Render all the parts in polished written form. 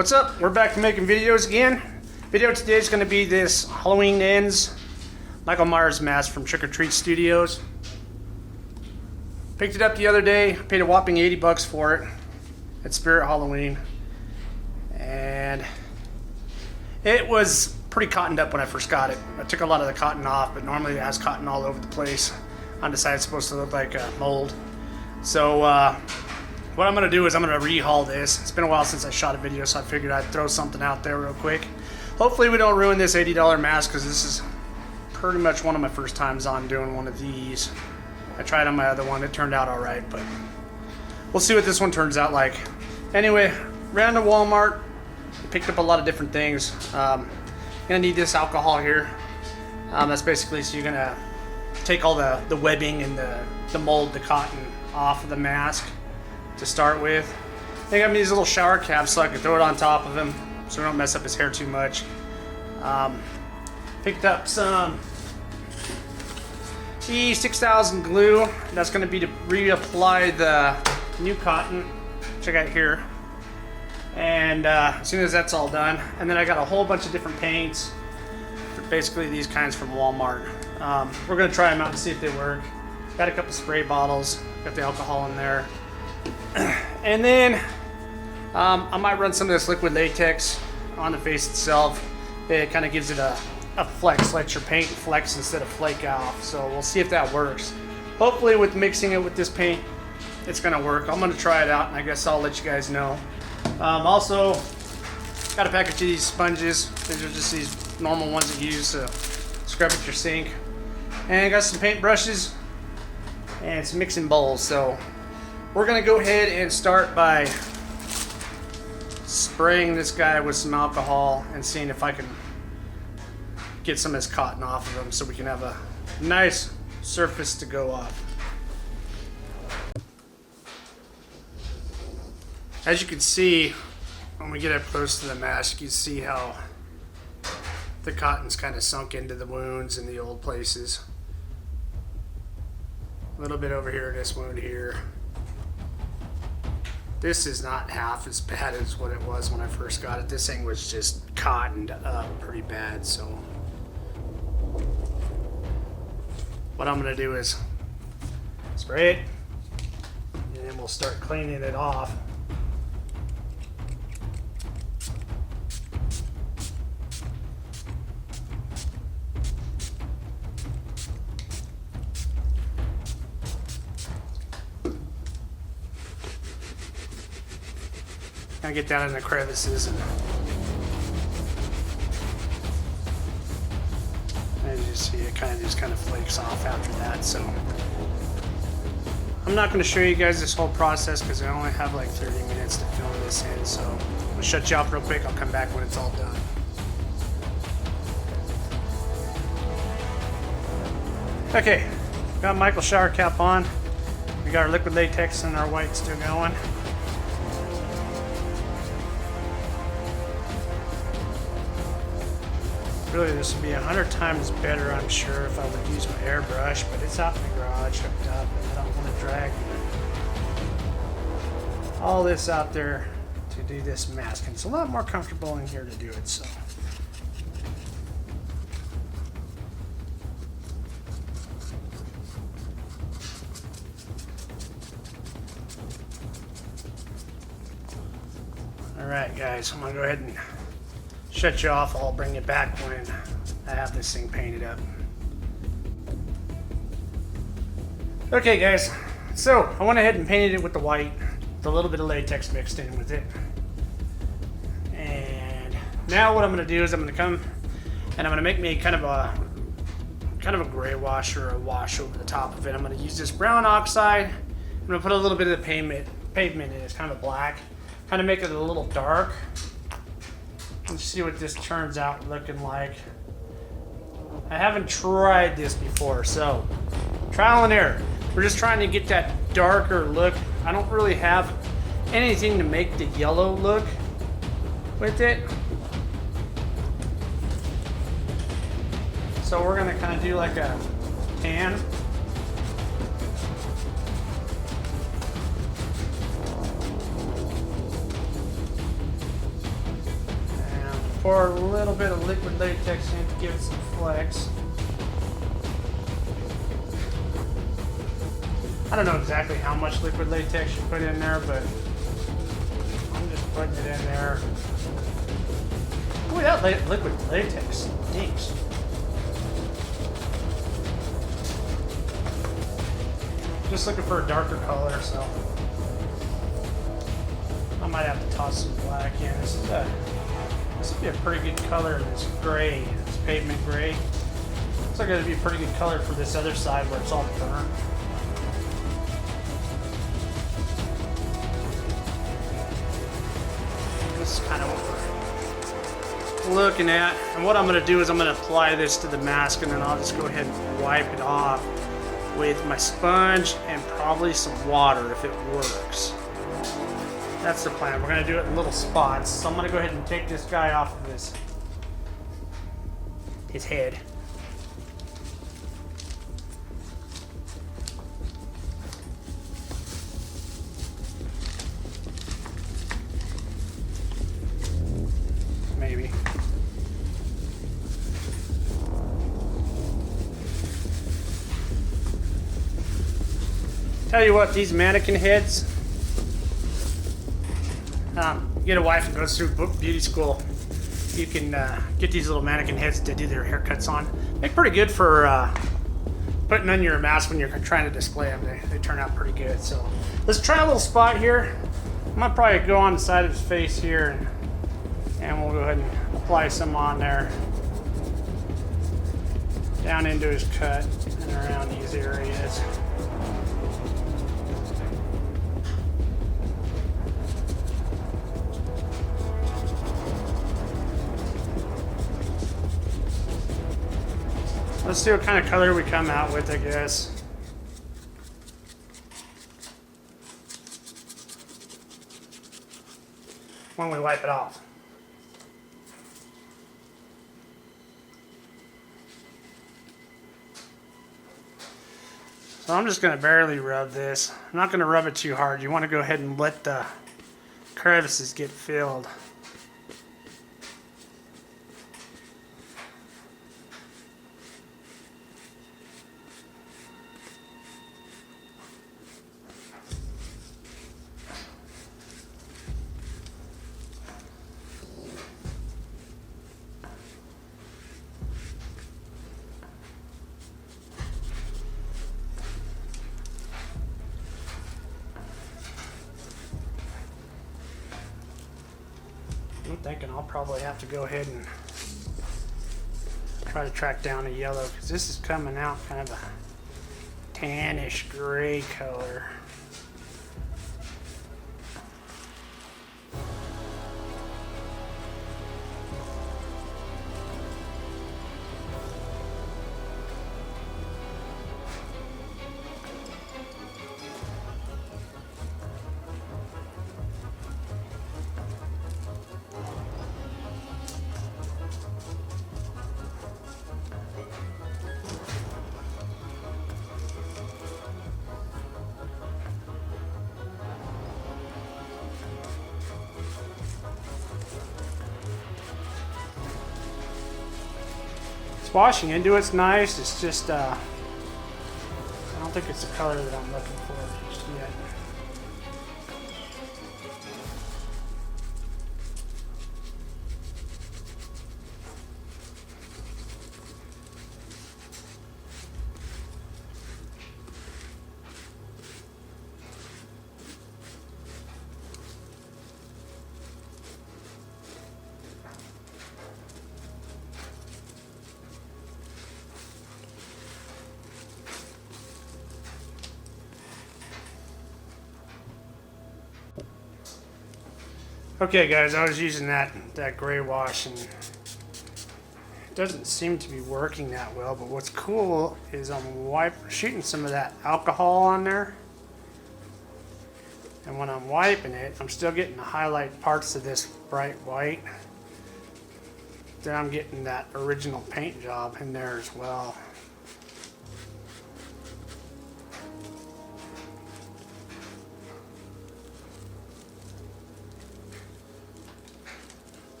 What's up? We're back to making videos again. Video today is going to be this Halloween Ends Michael Myers mask from Trick or Treat Studios. Picked it up the other day, paid a whopping 80 bucks for it at Spirit Halloween. And it was pretty cottoned up when I first got it. I took a lot of the cotton off, but normally it has cotton all over the place. On the side it's supposed to look like mold. So what I'm going to do is I'm going to rehaul this. It's been a while since I shot a video, so I figured I'd throw something out there real quick. Hopefully we don't ruin this $80 mask, because this is pretty much one of my first times on doing one of these. I tried on my other one. It turned out alright, but we'll see what this one turns out like. Anyway, ran to Walmart. Picked up a lot of different things. Gonna need this alcohol here. That's basically so you're gonna take all the webbing and the mold, the cotton off of the mask to start with. They got me these little shower caps so I can throw it on top of him so we don't mess up his hair too much. Picked up some E6000 glue. That's going to be to reapply the new cotton, which I got here. And as soon as that's all done, and then I got a whole bunch of different paints, basically these kinds from Walmart. We're going to try them out and see if they work. Got a couple spray bottles, got the alcohol in there. And then I might run some of this liquid latex on the face itself. It kind of gives it a flex, lets your paint flex instead of flake off. So we'll see if that works. Hopefully with mixing it with this paint, it's going to work. I'm going to try it out, and I guess I'll let you guys know. Also, got a package of these sponges. These are just these normal ones that you use to scrub at your sink. And I got some paint brushes and some mixing bowls. So we're going to go ahead and start by spraying this guy with some alcohol and seeing if I can get some of this cotton off of him so we can have a nice surface to go off. As you can see, when we get up close to the mask, you see how the cotton's kind of sunk into the wounds in the old places. A little bit over here, this wound here. This is not half as bad as what it was when I first got it. This thing was just cottoned up pretty bad, so what I'm going to do is spray it, and then we'll start cleaning it off. Kind of get down in the crevices, and as you see, it kind of flakes off after that. So I'm not going to show you guys this whole process because I only have like 30 minutes to film this in. So I'm going to shut you off real quick. I'll come back when it's all done. Okay, got Michael's shower cap on. We got our liquid latex and our white still going. Really, this would be 100 times better, I'm sure, if I would use my airbrush, but it's out in the garage hooked up, and I don't want to drag all this out there to do this mask. And it's a lot more comfortable in here to do it, so. Alright guys, I'm going to go ahead and shut you off. I'll bring you back when I have this thing painted up. Okay guys, so I went ahead and painted it with the white, with a little bit of latex mixed in with it. And now what I'm going to do is I'm going to come and I'm going to make me kind of a gray wash or a wash over the top of it. I'm going to use this brown oxide. I'm going to put a little bit of the pavement in it. It's kind of black, kind of make it a little dark. Let's see what this turns out looking like. I haven't tried this before, so trial and error. We're just trying to get that darker look. I don't really have anything to make the yellow look with it. So we're gonna kind of do like a tan. Pour a little bit of liquid latex in to give it some flex. I don't know exactly how much liquid latex you put in there, but I'm just putting it in there. Boy, that liquid latex stinks. Just looking for a darker color, so I might have to toss some black in. This would be a pretty good color. This gray, this pavement gray. Looks like it'd be a pretty good color for this other side where it's all burnt. This is kind of what we're looking at. And what I'm going to do is I'm going to apply this to the mask, and then I'll just go ahead and wipe it off with my sponge and probably some water if it works. That's the plan. We're going to do it in little spots. So I'm going to go ahead and take this guy off of his head. Maybe. Tell you what, these mannequin heads, get a wife who goes through beauty school, you can get these little mannequin heads to do their haircuts on. They're pretty good for putting on your mask when you're trying to display them. They turn out pretty good. So let's try a little spot here. I'm gonna probably go on the side of his face here, and we'll go ahead and apply some on there, down into his cut and around these areas. Let's see what kind of color we come out with, I guess. When we wipe it off. So I'm just going to barely rub this. I'm not going to rub it too hard. You want to go ahead and let the crevices get filled. I'm thinking I'll probably have to go ahead and try to track down a yellow, because this is coming out kind of a tannish gray color. Washing into it's nice. It's just I don't think it's the color that I'm looking for just yet. Okay guys, I was using that gray wash and it doesn't seem to be working that well, but what's cool is I'm shooting some of that alcohol on there, and when I'm wiping it, I'm still getting the highlight parts of this bright white. Then I'm getting that original paint job in there as well.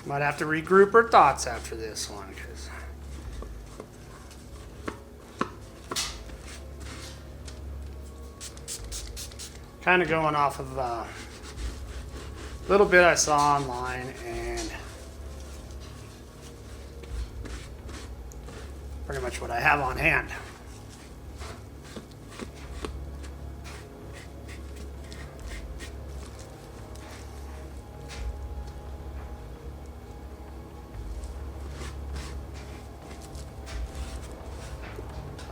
Might have to regroup our thoughts after this one, because kind of going off of a little bit I saw online and pretty much what I have on hand.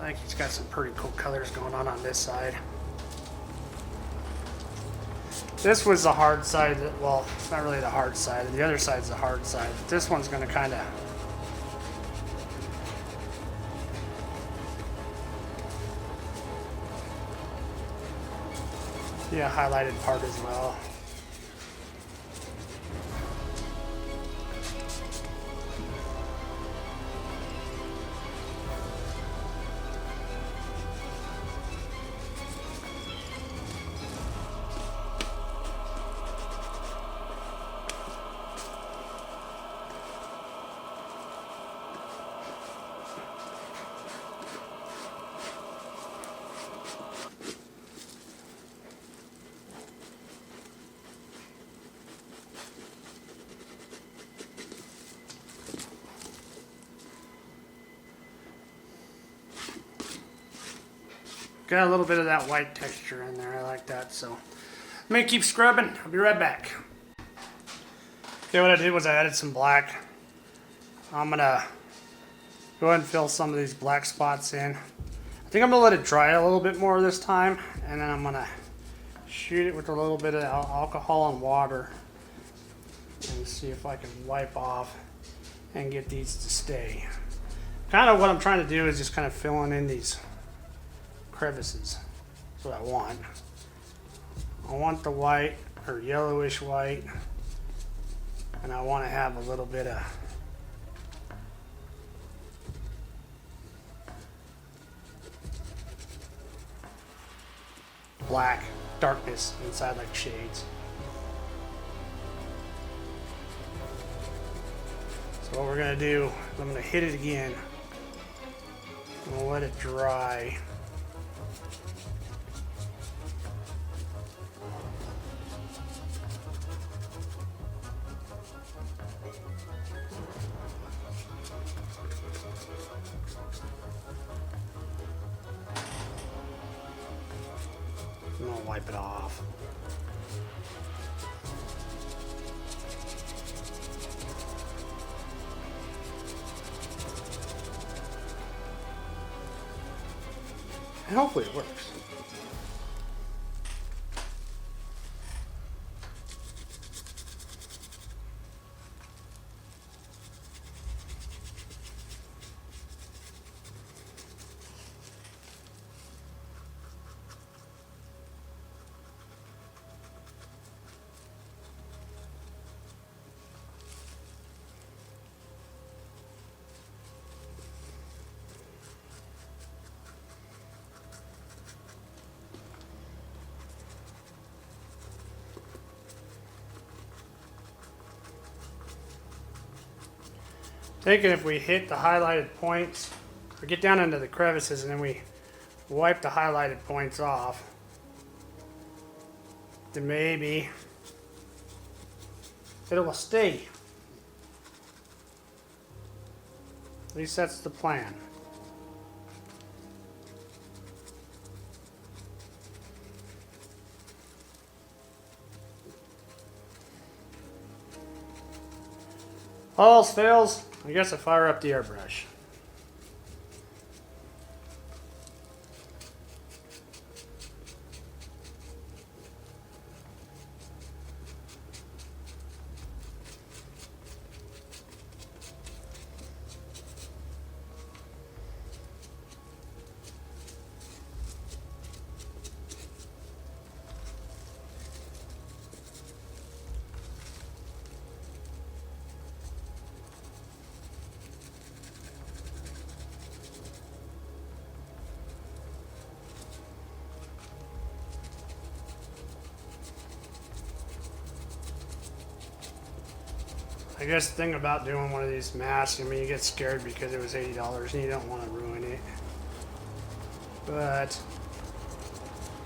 I think he's got some pretty cool colors going on this side. This was the hard side. Well, it's not really the hard side. The other side's the hard side. But this one's going to kind of be a highlighted part as well. Got a little bit of that white texture in there. I like that. So I'm going to keep scrubbing. I'll be right back. Okay, what I did was I added some black. I'm going to go ahead and fill some of these black spots in. I think I'm going to let it dry a little bit more this time. And then I'm going to shoot it with a little bit of alcohol and water. And see if I can wipe off and get these to stay. Kind of what I'm trying to do is just kind of filling in these crevices. That's what I want. I want the white or yellowish white, and I want to have a little bit of black darkness inside, like shades. So what we're going to do is I'm going to hit it again. I'm going to let it dry. I'm going to wipe it off. And hopefully it works. Thinking if we hit the highlighted points, or get down into the crevices and then we wipe the highlighted points off, then maybe it will stay. At least that's the plan. All else fails, I guess I fire up the airbrush. I guess the thing about doing one of these masks, I mean, you get scared because it was $80 and you don't want to ruin it. But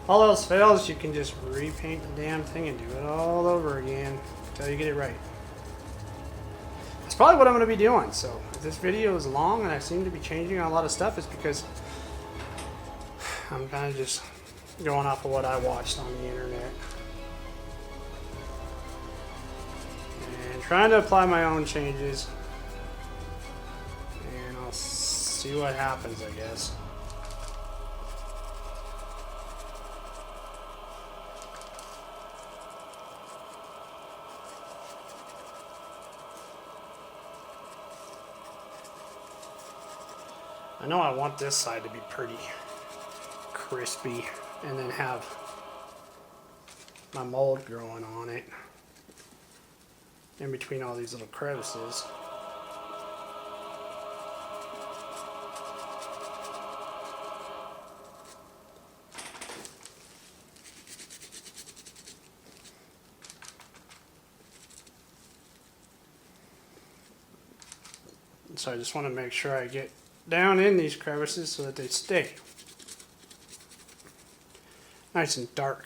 all else fails, you can just repaint the damn thing and do it all over again until you get it right. That's probably what I'm going to be doing. So if this video is long and I seem to be changing on a lot of stuff, it's because I'm kind of just going off of what I watched on the internet. And trying to apply my own changes. And I'll see what happens, I guess. I know I want this side to be pretty crispy and then have my mold growing on it in between all these little crevices. So I just want to make sure I get down in these crevices so that they stay nice and dark.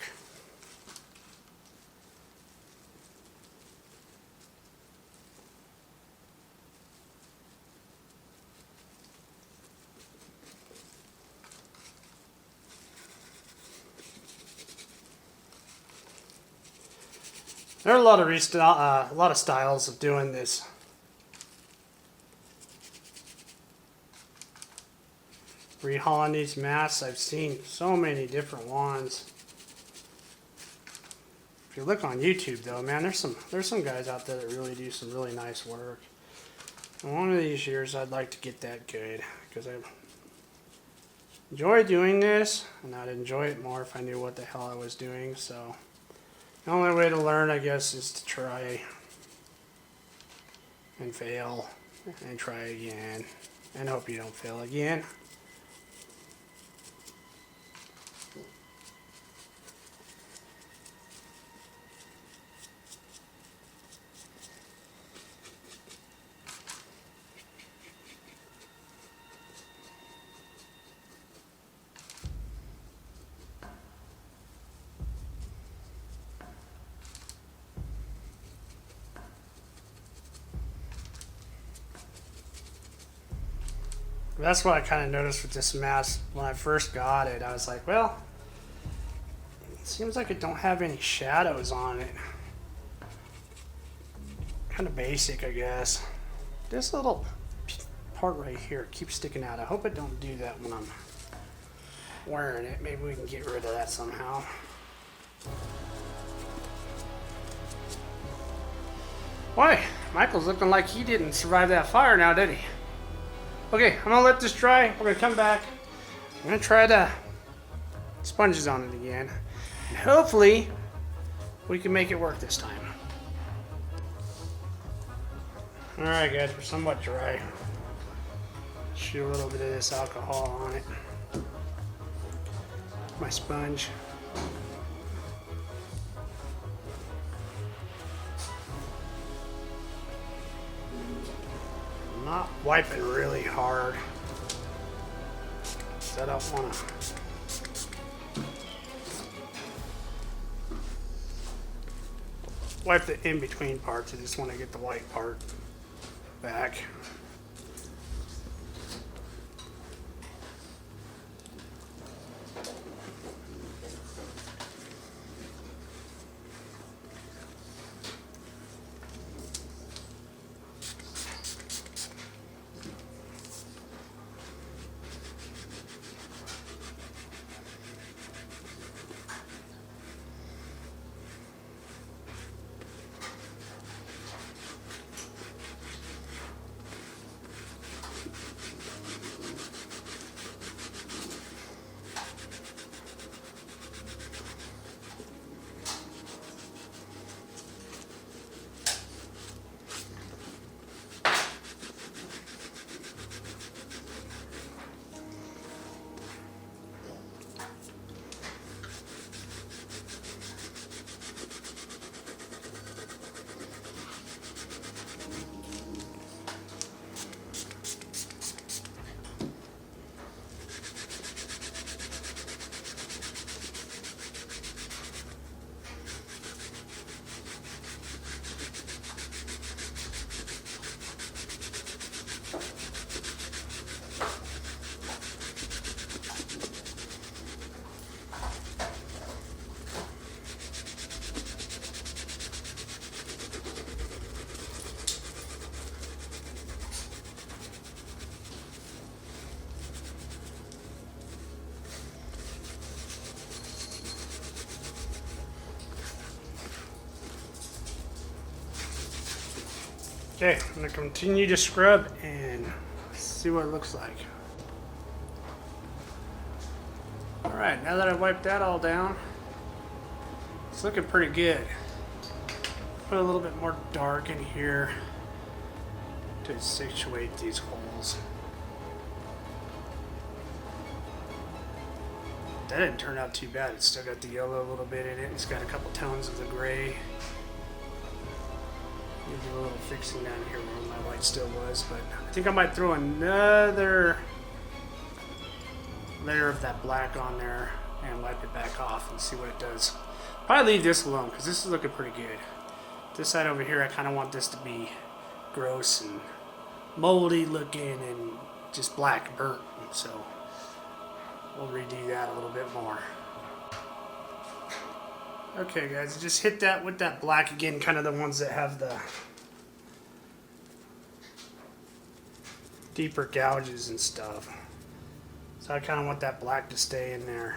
There are a lot of styles of doing this. Rehauling these masks, I've seen so many different ones. If you look on YouTube, though, man, there's some guys out there that really do some really nice work. And one of these years, I'd like to get that good because I enjoy doing this, and I'd enjoy it more if I knew what the hell I was doing. So the only way to learn, I guess, is to try and fail and try again and hope you don't fail again. That's what I kind of noticed with this mask when I first got it. I was like, well, it seems like it don't have any shadows on it. Kind of basic, I guess. This little part right here keeps sticking out. I hope it don't do that when I'm wearing it. Maybe we can get rid of that somehow. Why? Michael's looking like he didn't survive that fire now, did he? Okay, I'm gonna let this dry. We're gonna come back. I'm gonna try the sponges on it again. And hopefully, we can make it work this time. Alright guys, we're somewhat dry. Shoot a little bit of this alcohol on it. My sponge. Not wiping really hard, so I don't want to wipe the in-between parts. I just want to get the white part back. Okay, I'm gonna continue to scrub and see what it looks like. Alright, now that I've wiped that all down, it's looking pretty good. Put a little bit more dark in here to situate these holes. That didn't turn out too bad. It's still got the yellow a little bit in it. It's got a couple tones of the gray. Maybe a little fixing down here where my white still was, but I think I might throw another layer of that black on there and wipe it back off and see what it does. Probably leave this alone because this is looking pretty good. This side over here, I kind of want this to be gross and moldy looking and just black burnt, so we'll redo that a little bit more. Okay guys, just hit that with that black again, kind of the ones that have the deeper gouges and stuff. So I kind of want that black to stay in there.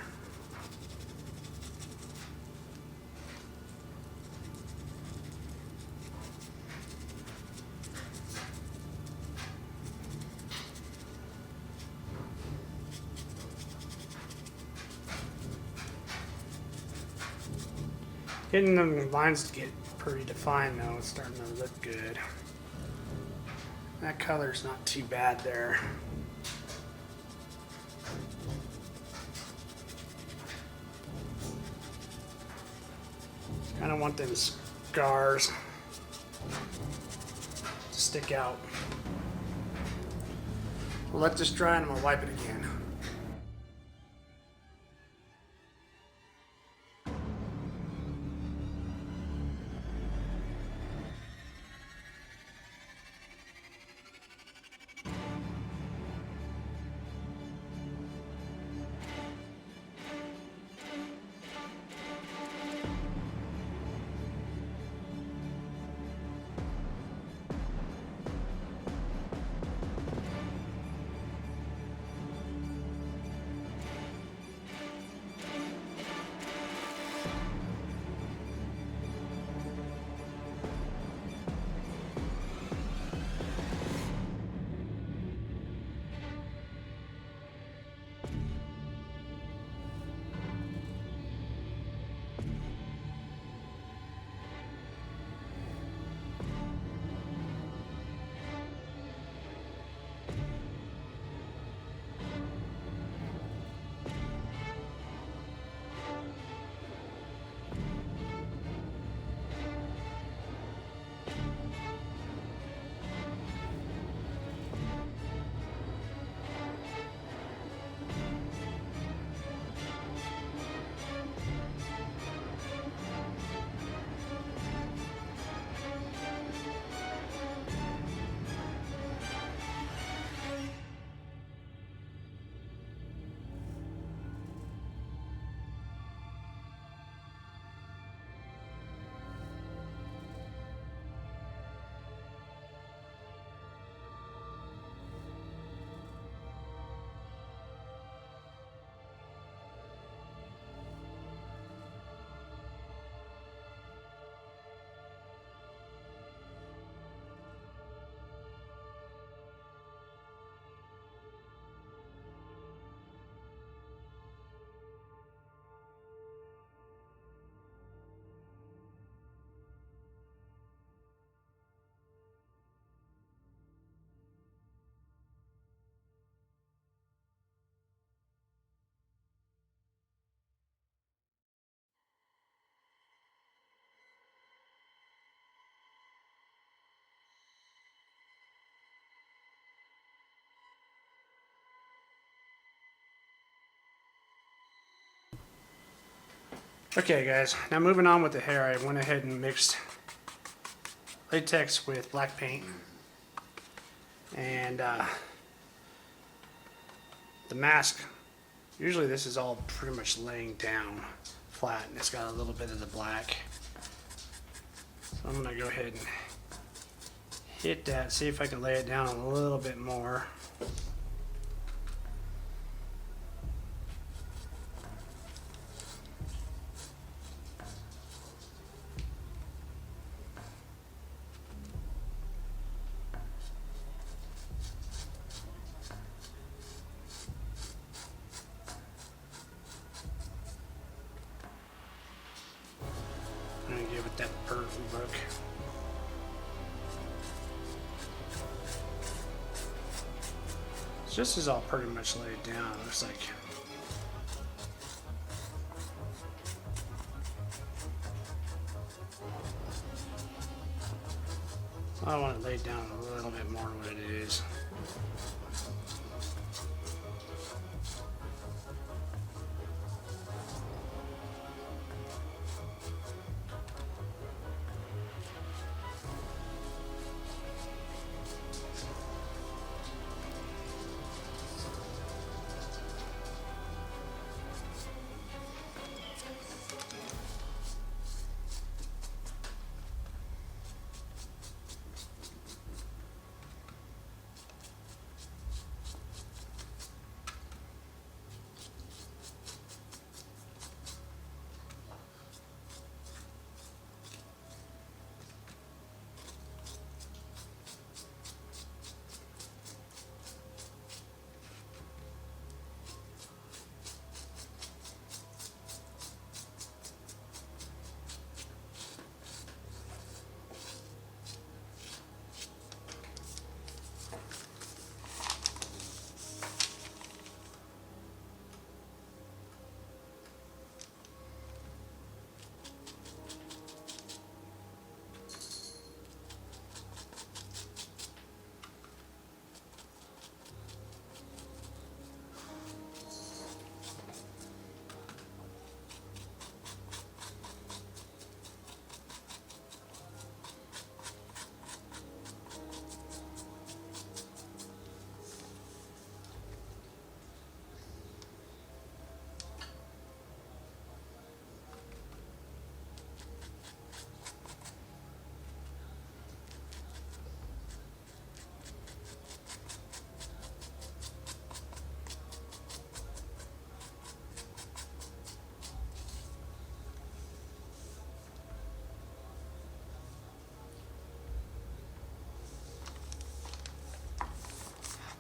Getting the lines to get pretty defined though, it's starting to look good. That color's not too bad there. Kind of want them scars to stick out. We'll let this dry and I'm gonna wipe it again. Okay guys, now moving on with the hair, I went ahead and mixed latex with black paint and the mask. Usually this is all pretty much laying down flat and it's got a little bit of the black. So I'm going to go ahead and hit that, see if I can lay it down a little bit more. did with that bird book. This is all pretty much laid down. It looks like. I want it laid down a little bit more than what it is.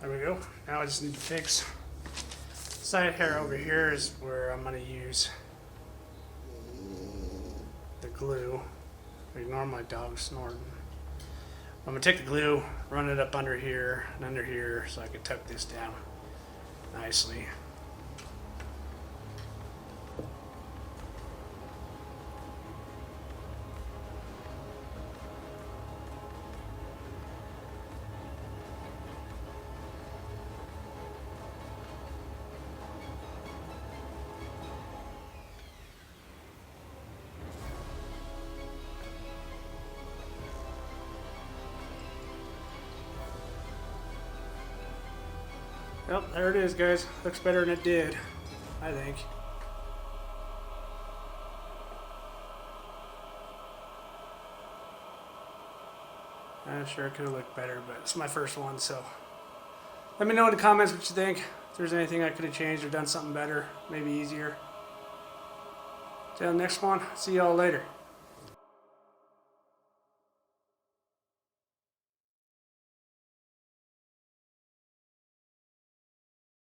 There we go. Now I just need to fix side hair over here is where I'm going to use the glue. Ignore my dog snorting. I'm going to take the glue, run it up under here and under here so I can tuck this down nicely. Well, there it is, guys. Looks better than it did, I think. I'm sure it could have looked better, but it's my first one, so let me know in the comments what you think. If there's anything I could have changed or done something better, maybe easier. Till the next one, see y'all later.